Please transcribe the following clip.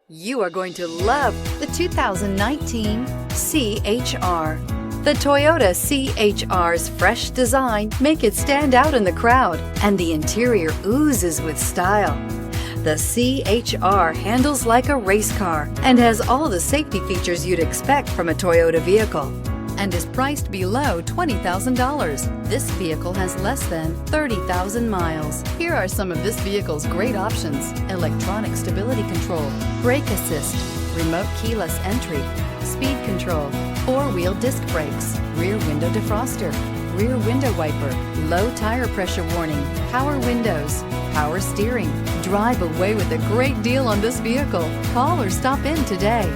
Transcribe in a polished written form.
You are going to love the 2019 CHR. The Toyota CHR's fresh design make it stand out in the crowd, and the interior oozes with style. The CHR handles like a race car and has all the safety features you'd expect from a Toyota vehicle, and is priced below $20,000. This vehicle has less than 30,000 miles. Here are some of this vehicle's great options: electronic stability control, brake assist, remote keyless entry, speed control, four-wheel disc brakes, rear window defroster, rear window wiper, low tire pressure warning, power windows, power steering. Drive away with a great deal on this vehicle. Call or stop in today.